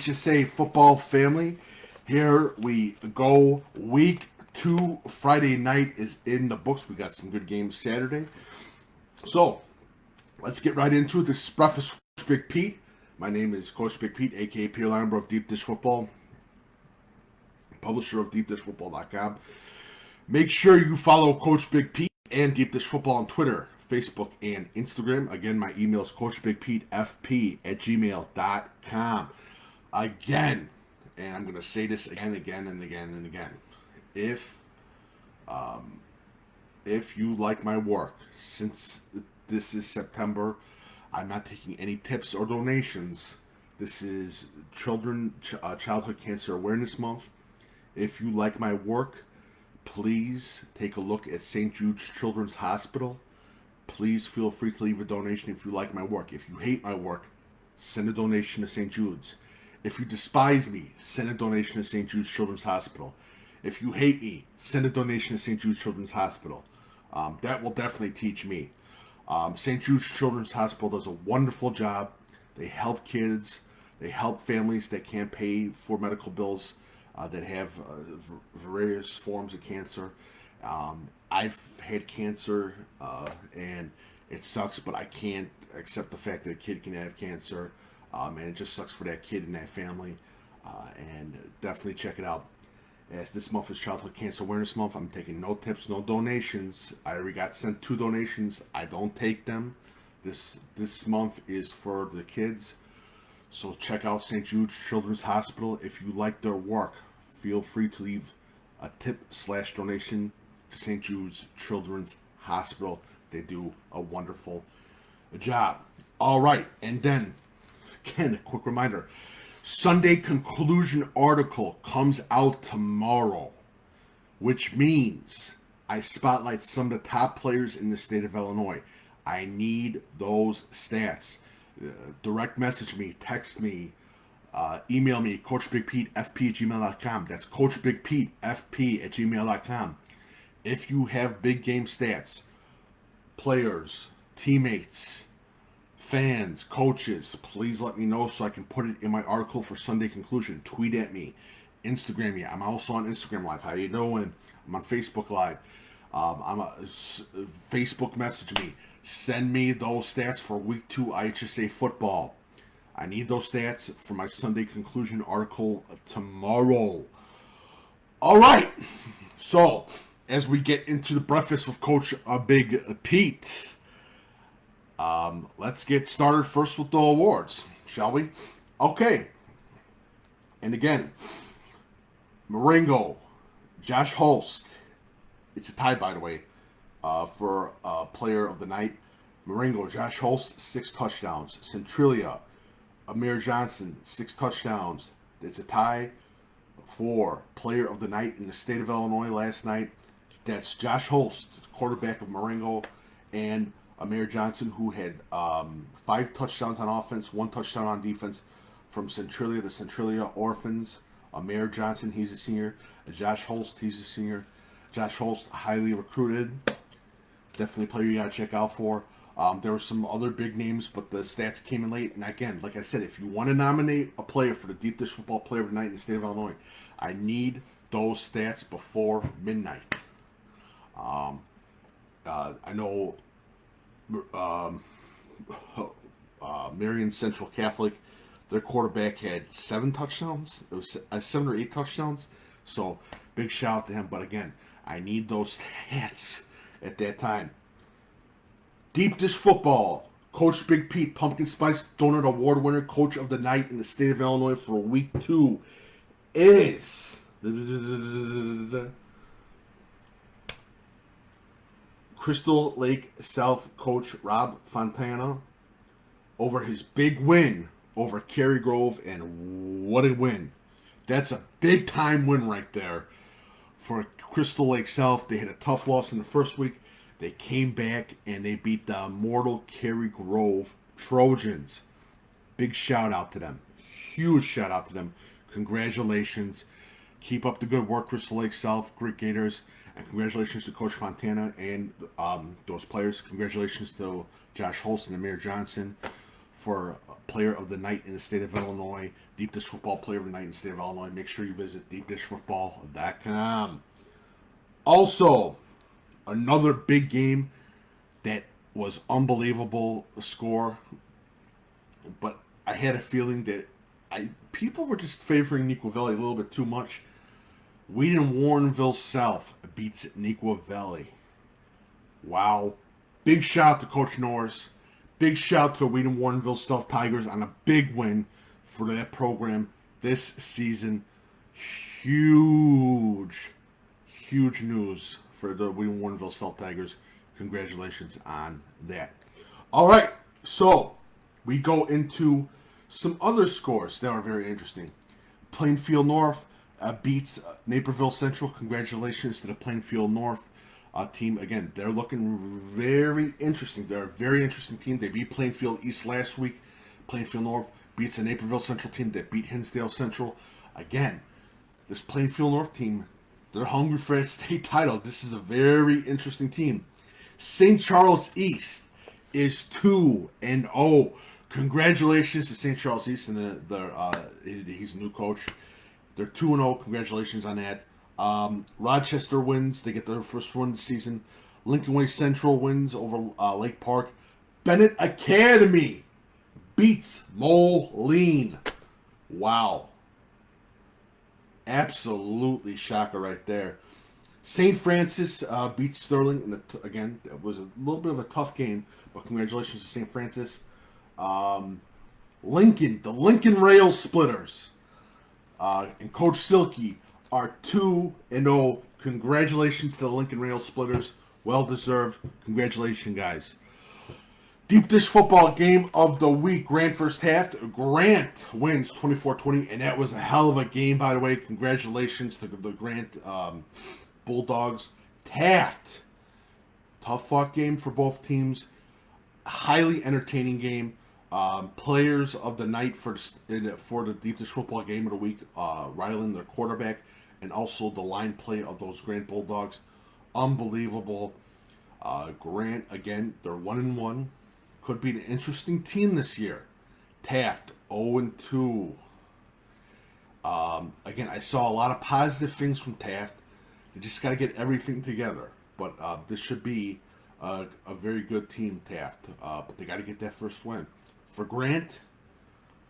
IHSA Football family. Here we go. Week 2 Friday night is in the books. We got some good games Saturday. So let's get right into it. This is Breakfast with Coach Big Pete. My name is Coach Big Pete, aka Peter Lionborough of Deep Dish Football, publisher of DeepDishFootball.com. Make sure you follow Coach Big Pete and Deep Dish Football on Twitter, Facebook, and Instagram. Again, my email is CoachBigPeteFP@gmail.com. Again, and I'm going to say this again. If you like my work, since this is September, I'm not taking any tips or donations. This is Childhood Cancer Awareness Month. If you like my work, please take a look at St. Jude's Children's Hospital. Please feel free to leave a donation if you like my work. If you hate my work, send a donation to St. Jude's. If you despise me, send a donation to St. Jude's Children's Hospital. If you hate me, send a donation to St. Jude's Children's Hospital. That will definitely teach me. St. Jude's Children's Hospital does a wonderful job. They help kids. They help families that can't pay for medical bills that have various forms of cancer. I've had cancer, and it sucks, but I can't accept the fact that a kid can have cancer. And it just sucks for that kid and that family. And definitely check it out. As this month is Childhood Cancer Awareness Month, I'm taking no tips, no donations. I already got sent 2 donations. I don't take them. This month is for the kids. So check out St. Jude's Children's Hospital. If you like their work, feel free to leave a tip/donation to St. Jude's Children's Hospital. They do a wonderful job. All right, and then again, a quick reminder, Sunday conclusion article comes out tomorrow, which means I spotlight some of the top players in the state of Illinois. I need those stats. Direct message me, text me, email me, CoachBigPeteFP@gmail.com. That's CoachBigPeteFP@gmail.com. If you have big game stats, players, teammates, fans, coaches, please let me know so I can put it in my article for Sunday conclusion. Tweet at me, Instagram me. I'm also on Instagram Live. How you doing? I'm on Facebook Live. Facebook message me. Send me those stats for Week 2 IHSA football. I need those stats for my Sunday conclusion article tomorrow. All right. So as we get into the breakfast with Coach Big Pete, let's get started first with the awards, shall we? Okay. And again, Marengo, Josh Holst. It's a tie, by the way, for player of the night. Marengo, Josh Holst, 6 touchdowns. Centralia, Amir Johnson, 6 touchdowns. It's a tie for player of the night in the state of Illinois last night. That's Josh Holst, quarterback of Marengo, and Amir Johnson, who had 5 touchdowns on offense, 1 touchdown on defense from Centralia, the Centralia Orphans. Amir Johnson, he's a senior. Josh Holst, he's a senior. Josh Holst, highly recruited. Definitely a player you got to check out for. There were some other big names, but the stats came in late. And again, like I said, if you want to nominate a player for the Deep Dish Football Player of the Night in the state of Illinois, I need those stats before midnight. I know Marion Central Catholic, their quarterback had 7 touchdowns. It was 7 or 8 touchdowns. So big shout out to him. But again, I need those stats at that time. Deep Dish Football. Coach Big Pete, Pumpkin Spice Donut Award winner, Coach of the Night in the state of Illinois for week 2 is Crystal Lake South coach Rob Fontana over his big win over Cary Grove, and what a win. That's a big time win right there for Crystal Lake South. They had a tough loss in the first week. They came back and they beat the immortal Cary Grove Trojans. Big shout out to them. Huge shout out to them. Congratulations. Keep up the good work, Crystal Lake South, Great Gators. And congratulations to Coach Fontana and those players. Congratulations to Josh Holst and Amir Johnson for Player of the Night in the state of Illinois. Deep Dish Football Player of the Night in the state of Illinois. Make sure you visit deepdishfootball.com. Also, another big game that was unbelievable score, but I had a feeling that people were just favoring Neuqua Valley a little bit too much. Wheaton-Warrenville South beats Neuqua Valley. Wow. Big shout out to Coach Norris. Big shout out to the Wheaton-Warrenville South Tigers on a big win for that program this season. Huge news for the Wheaton-Warrenville South Tigers. Congratulations on that. All right, so we go into some other scores that are very interesting. Plainfield North beats Naperville Central. Congratulations to the Plainfield North team. Again, they're looking very interesting. They're a very interesting team. They beat Plainfield East last week. Plainfield North beats a Naperville Central team that beat Hinsdale Central. Again, this Plainfield North team, they're hungry for a state title. This is a very interesting team. St. Charles East is 2-0. Congratulations to St. Charles East and he's a new coach. They're 2-0. Congratulations on that. Rochester wins. They get their first win this season. Lincoln Way Central wins over Lake Park. Bennett Academy beats Moline. Wow. Absolutely shocker right there. St. Francis beats Sterling. Again, it was a little bit of a tough game, but congratulations to St. Francis. Lincoln, the Lincoln Rail Splitters, and Coach Silky are 2-0. Congratulations to the Lincoln Rail Splitters. Well deserved. Congratulations, guys. Deep Dish Football Game of the Week. Grant first half. Grant wins 24-20, and that was a hell of a game, by the way. Congratulations to the Grant Bulldogs. Taft. Tough fought game for both teams. Highly entertaining game. Players of the night for the Deep Dish Football Game of the Week. Ryland, their quarterback, and also the line play of those Grant Bulldogs. Unbelievable. Grant, again, they're 1-1. Could be an interesting team this year. Taft, 0-2. Again, I saw a lot of positive things from Taft. They just got to get everything together. But this should be a very good team, Taft. But they got to get that first win. For Grant,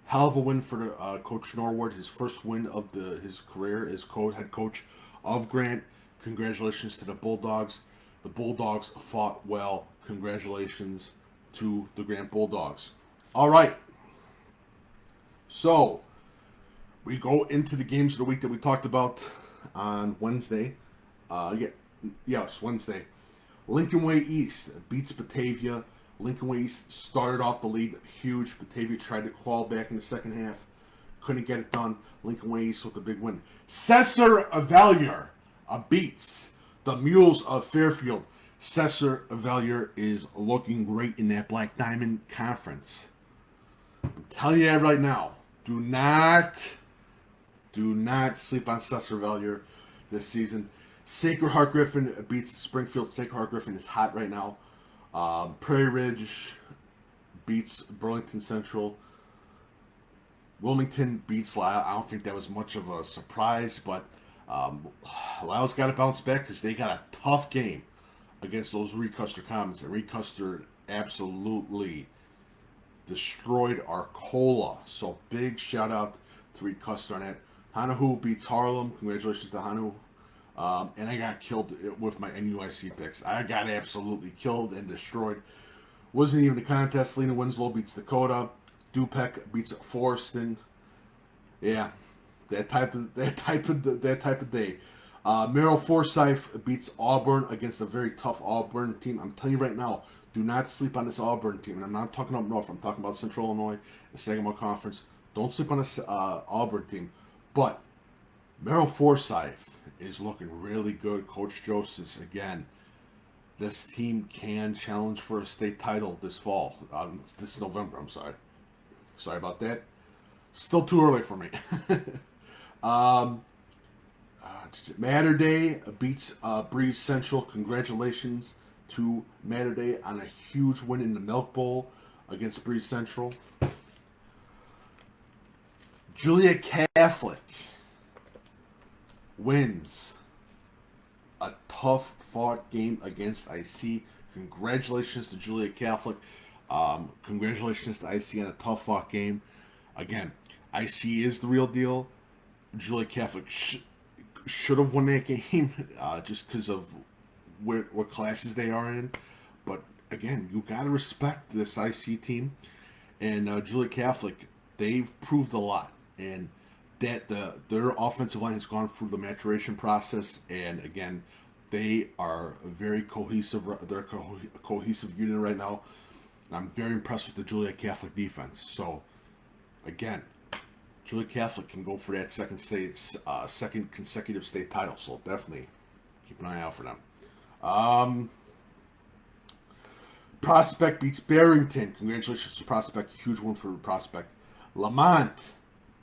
hell of a win for Coach Norwood. His first win of his career as head coach of Grant. Congratulations to the Bulldogs. The Bulldogs fought well. Congratulations to the Grant Bulldogs. All right. So, we go into the games of the week that we talked about on Wednesday. Wednesday. Lincoln Way East beats Batavia. Lincoln Way East started off the lead huge. Batavia tried to claw back in the second half. Couldn't get it done. Lincoln Way East with a big win. Cesar Avalier beats the Mules of Fairfield. Cesar Avalier is looking great in that Black Diamond Conference. I'm telling you that right now. Do not sleep on Cesar Avalier this season. Sacred Heart Griffin beats Springfield. Sacred Heart Griffin is hot right now. Prairie Ridge beats Burlington Central. Wilmington beats Lisle. I don't think that was much of a surprise, but Lisle's got to bounce back because they got a tough game against those Reed Custer Commons. And Reed Custer absolutely destroyed Arcola. So big shout out to Reed Custer on that. Hanahu beats Harlem. Congratulations to Hanahu. And I got killed with my NUIC picks. I got absolutely killed and destroyed. Wasn't even a contest. Lena Winslow beats the Codo. DuPage beats Forston. Yeah, that type of day. Merrill Forsyth beats Auburn against a very tough Auburn team. I'm telling you right now, do not sleep on this Auburn team. And I'm not talking up north. I'm talking about Central Illinois, the Sagamore Conference. Don't sleep on this Auburn team. But Merrill Forsyth is looking really good. Coach Joseph's, again, this team can challenge for a state title this fall. This November, I'm sorry. Sorry about that. Still too early for me. Mater Day beats Breeze Central. Congratulations to Mater Day on a huge win in the Milk Bowl against Breeze Central. Julia Catholic wins a tough fought game against IC. Congratulations to Julia Catholic. Congratulations to IC on a tough fought game. Again, IC is the real deal. Julia Catholic should have won that game just because of what classes they are in. But again, you got to respect this IC team. And Julia Catholic, they've proved a lot. And that their offensive line has gone through the maturation process. And again, they are very cohesive. They're a cohesive unit right now. And I'm very impressed with the Julia Catholic defense. So, again, Julia Catholic can go for that second consecutive state title. So definitely keep an eye out for them. Prospect beats Barrington. Congratulations to Prospect. Huge one for Prospect. Lamont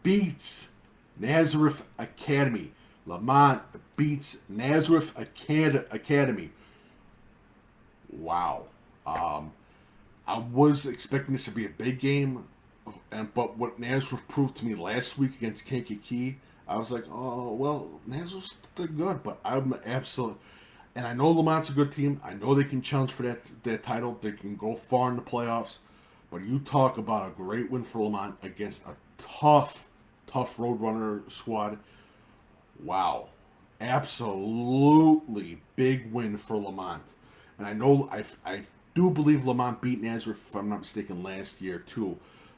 beats Nazareth Academy. Lamont beats Nazareth Academy. Wow. I was expecting this to be a big game, but what Nazareth proved to me last week against Kankakee, I was like, oh, well, Nazareth's still good, but I'm absolutely... And I know Lamont's a good team. I know they can challenge for that title. They can go far in the playoffs. But you talk about a great win for Lamont against a tough Roadrunner squad. Wow. Absolutely big win for Lamont. And I know I do believe Lamont beat Nazareth, if I'm not mistaken, last year too.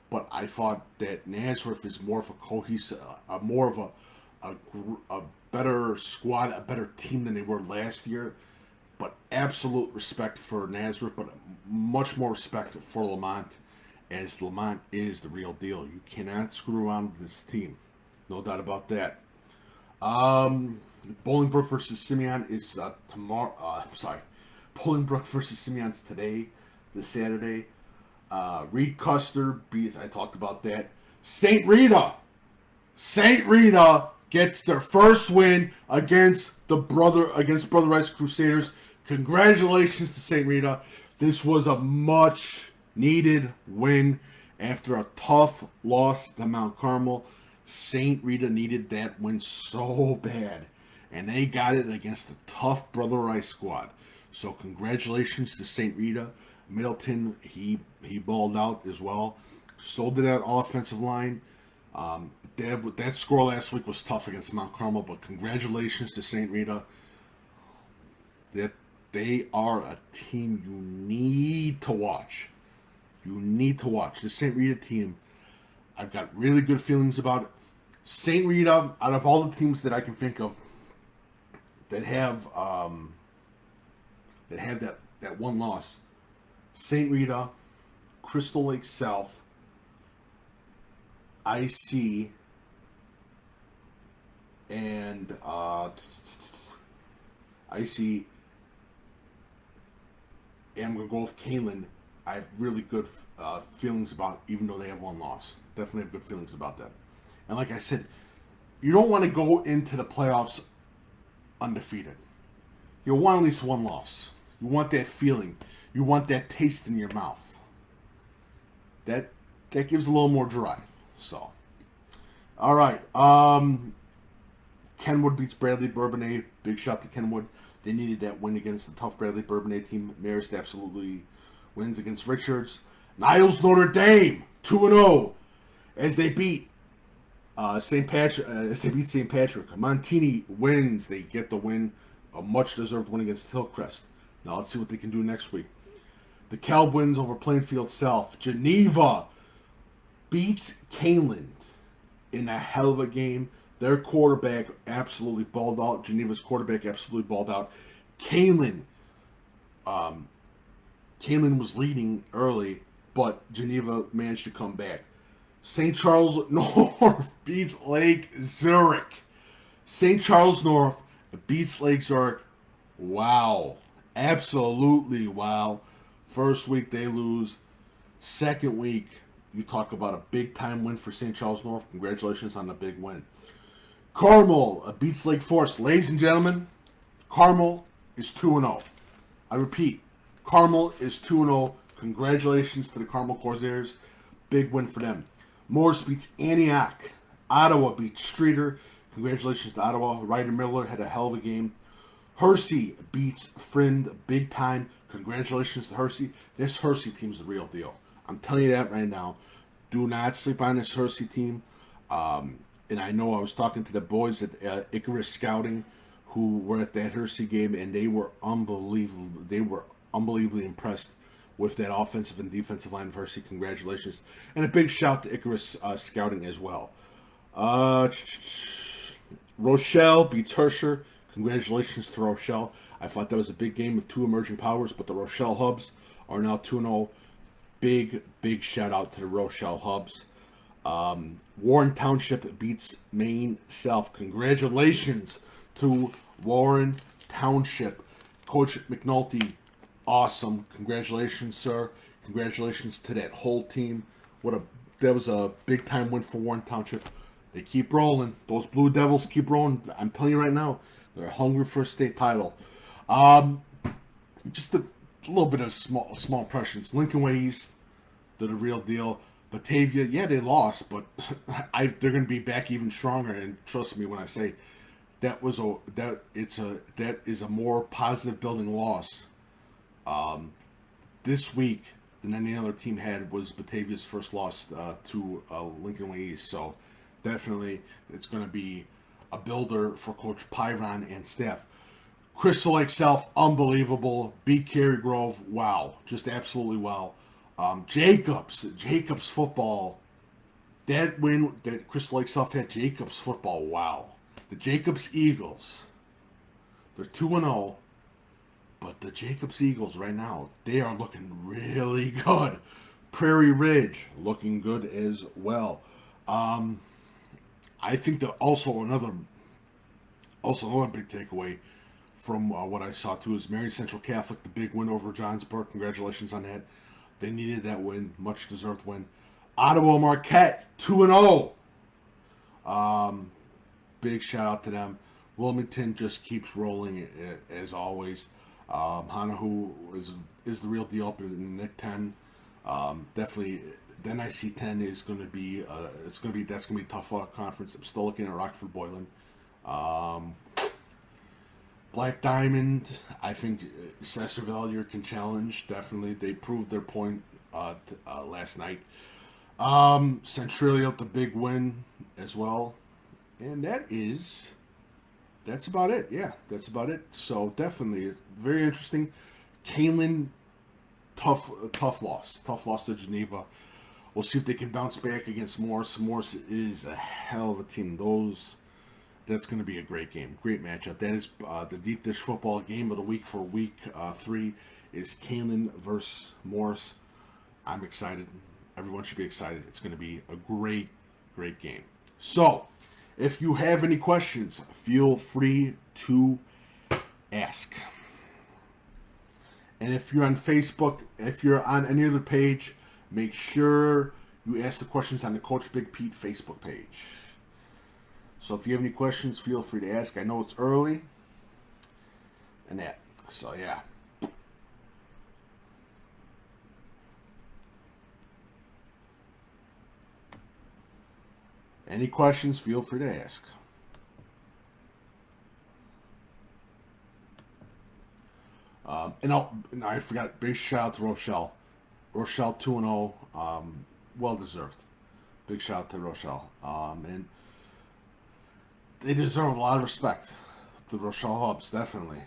But I thought that Nazareth is more of a cohesive, more of a better squad, a better team than they were last year. But absolute respect for Nazareth, but much more respect for Lamont, as Lamont is the real deal. You cannot screw around with this team. No doubt about that. Bolingbrook versus Simeon is tomorrow. Bolingbrook versus Simeon's today, this Saturday. Reed Custer beats, I talked about that. St. Rita gets their first win against Brother Rice Crusaders. Congratulations to St. Rita. This was a much needed win after a tough loss to Mount Carmel. St. Rita needed that win so bad, and they got it against the tough Brother Rice squad. So congratulations to St. Rita. Middleton, he balled out as well. So did that offensive line. That score last week was tough against Mount Carmel, but congratulations to St. Rita. That they are a team you need to watch. You need to watch. The St. Rita team, I've got really good feelings about it. St. Rita, out of all the teams that I can think of that have that one loss, St. Rita, Crystal Lake South, IC, and IC, and I'm going to go with Kalen. I have really good feelings about, even though they have one loss. Definitely have good feelings about that. And like I said, you don't want to go into the playoffs undefeated. You want at least one loss. You want that feeling. You want that taste in your mouth. That gives a little more drive. So, all right. Kenwood beats Bradley Bourbonnais. Big shot to Kenwood. They needed that win against the tough Bradley Bourbonnais team. Marist absolutely wins against Richards. Niles Notre Dame 2-0 as they beat St. Patrick, as they beat St. Patrick. Montini wins. They get the win, a much-deserved win against Hillcrest. Now let's see what they can do next week. The Cal wins over Plainfield South. Geneva beats Kaneland in a hell of a game. Their quarterback absolutely balled out. Geneva's quarterback absolutely balled out. Kaneland was leading early, but Geneva managed to come back. St. Charles North beats Lake Zurich. St. Charles North beats Lake Zurich. Wow. Absolutely wow. First week they lose. Second week, you talk about a big-time win for St. Charles North. Congratulations on the big win. Carmel beats Lake Forest. Ladies and gentlemen, Carmel is 2-0. I repeat, Carmel is 2-0. Congratulations to the Carmel Corsairs. Big win for them. Morris beats Antioch. Ottawa beats Streeter. Congratulations to Ottawa. Ryder Miller had a hell of a game. Hersey beats Friend big time. Congratulations to Hersey. This Hersey team is the real deal. I'm telling you that right now. Do not sleep on this Hersey team. And I know I was talking to the boys at Icarus Scouting who were at that Hersey game, and they were unbelievable. They were unbelievably impressed with that offensive and defensive line of Hersey. Congratulations. And a big shout to Icarus Scouting as well. Rochelle beats Hersher. Congratulations to Rochelle. I thought that was a big game of two emerging powers, but the Rochelle Hubs are now 2-0. Big shout out to the Rochelle Hubs. Warren Township beats Maine South. Congratulations to Warren Township. Coach McNulty, awesome. Congratulations, sir. Congratulations to that whole team. That was a big time win for Warren Township. They keep rolling. Those Blue Devils keep rolling. I'm telling you right now, they're hungry for a state title. Just a little bit of small impressions. Lincoln Way East, they're the real deal. Batavia, yeah, they lost, but they're going to be back even stronger. And trust me when I say that is a more positive building loss this week than any other team had. Was Batavia's first loss to Lincoln Way East. So definitely it's going to be a builder for Coach Pyron and staff. Crystal Lake South, unbelievable. Beat Cary Grove, wow, just absolutely wow. Jacobs football. That win that Crystal Lake South had, Jacobs football, wow. The Jacobs Eagles, they're 2-0, but the Jacobs Eagles right now, they are looking really good. Prairie Ridge looking good as well. I think that also another big takeaway from what I saw too is Mary Central Catholic, the big win over Johnsburg. Congratulations on that. They needed that win, much deserved win. Ottawa Marquette 2-0. Big shout out to them. Wilmington just keeps rolling as always. Hanahu is the real deal up in the NIC 10. Definitely, the NIC 10 is going to be that's going to be a tough conference. I'm still looking at Rockford Boylan. Black Diamond, I think Sasser-Valier can challenge. Definitely, they proved their point last night. Centralia, the big win as well. And that's about it. Yeah, that's about it. So definitely very interesting. Kaneland, tough loss. Tough loss to Geneva. We'll see if they can bounce back against Morris. Morris is a hell of a team. That's going to be a great game. Great matchup. That is the Deep Dish Football game of the week for week 3 is Kaneland versus Morris. I'm excited. Everyone should be excited. It's going to be a great game. So, if you have any questions, feel free to ask. And if you're on Facebook, if you're on any other page, make sure you ask the questions on the Coach Big Pete Facebook page. So if you have any questions, feel free to ask. I know it's early. And that. So, yeah. Any questions, feel free to ask. And I forgot, big shout out to Rochelle. Rochelle 2-0. Well deserved. Big shout out to Rochelle. And they deserve a lot of respect. The Rochelle Hubs, definitely.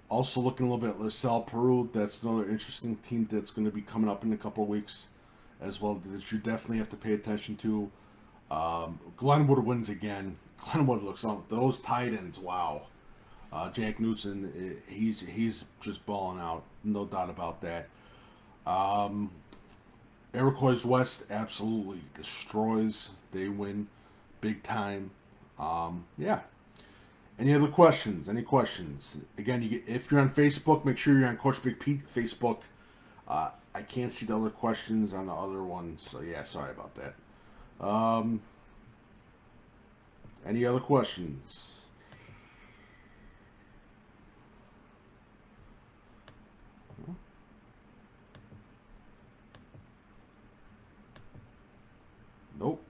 Also looking a little bit at LaSalle Peru. That's another interesting team that's going to be coming up in a couple of weeks as well, that you definitely have to pay attention to. Glenwood wins again. Glenwood looks on those tight ends. Wow. Jack Newton, he's just balling out. No doubt about that. Iroquois West absolutely destroys. They win big time. Yeah. Any other questions? Any questions? Again, if you're on Facebook, make sure you're on Coach Big Pete Facebook. I can't see the other questions on the other ones, so yeah, sorry about that. Any other questions? Nope.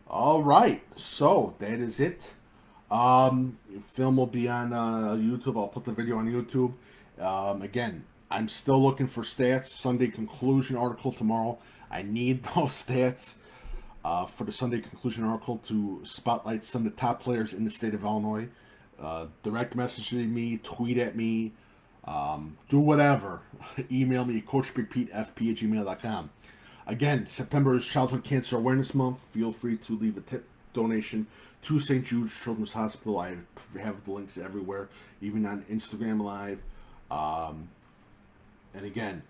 All right, so that is it. Film will be on YouTube. I'll put the video on YouTube. Again, I'm still looking for stats. Sunday conclusion article tomorrow. I need those stats for the Sunday conclusion article to spotlight some of the top players in the state of Illinois. Direct message me, tweet at me, do whatever. Email me, coachbigpetefp@gmail.com. Again, September is Childhood Cancer Awareness Month. Feel free to leave a tip donation to St. Jude's Children's Hospital. I have the links everywhere, even on Instagram Live. And again,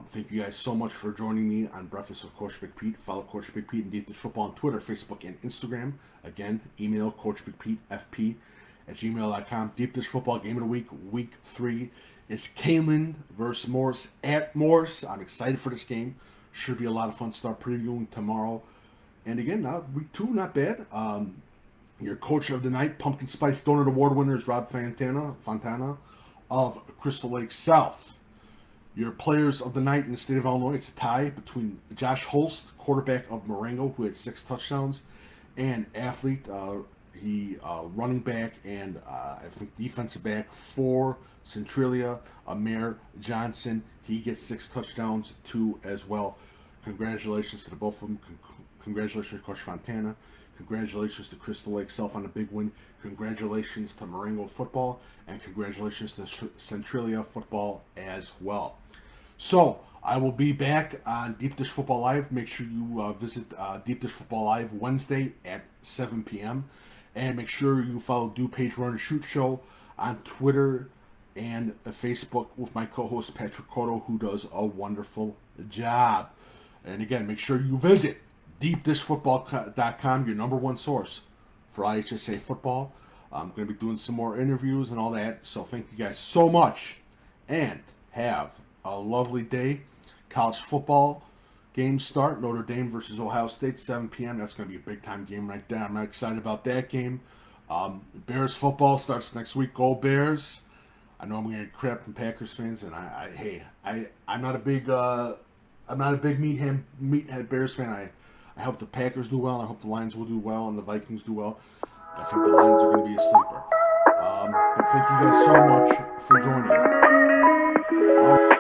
thank you guys so much for joining me on Breakfast with Coach Big Pete. Follow Coach Big Pete and Deep Dish Football on Twitter, Facebook, and Instagram. Again, email coachbigpetefp@gmail.com. Deep Dish Football Game of the Week, Week 3 is Kaneland versus Morse at Morse. I'm excited for this game. Should be a lot of fun. Start previewing tomorrow. And again, week 2, not bad. Your coach of the night, Pumpkin Spice Donut Award winner, is Rob Fontana of Crystal Lake South. Your players of the night in the state of Illinois, it's a tie between Josh Holst, quarterback of Marengo, who had 6 touchdowns, and athlete, running back and I think defensive back for Centralia, Amir Johnson. He gets 6 touchdowns too as well. Congratulations to the both of them. Congratulations to Coach Fontana. Congratulations to Crystal Lake South on a big win. Congratulations to Marengo football, and congratulations to Centralia football as well. So I will be back on Deep Dish Football Live. Make sure you visit Deep Dish Football Live Wednesday at 7 p.m. And make sure you follow DuPage Run and Shoot Show on Twitter and Facebook with my co-host Patrick Codo, who does a wonderful job. And again, make sure you visit deepdishfootball.com, your number one source for IHSA football. I'm going to be doing some more interviews and all that. So thank you guys so much, and have a lovely day. College football games start. Notre Dame versus Ohio State, 7 p.m. That's going to be a big-time game right there. I'm excited about that game. Bears football starts next week. Go Bears. I know I'm going to get crap from Packers fans, and I'm not a big meathead Bears fan. I hope the Packers do well. I hope the Lions will do well, and the Vikings do well. I think the Lions are going to be a sleeper. But thank you guys so much for joining.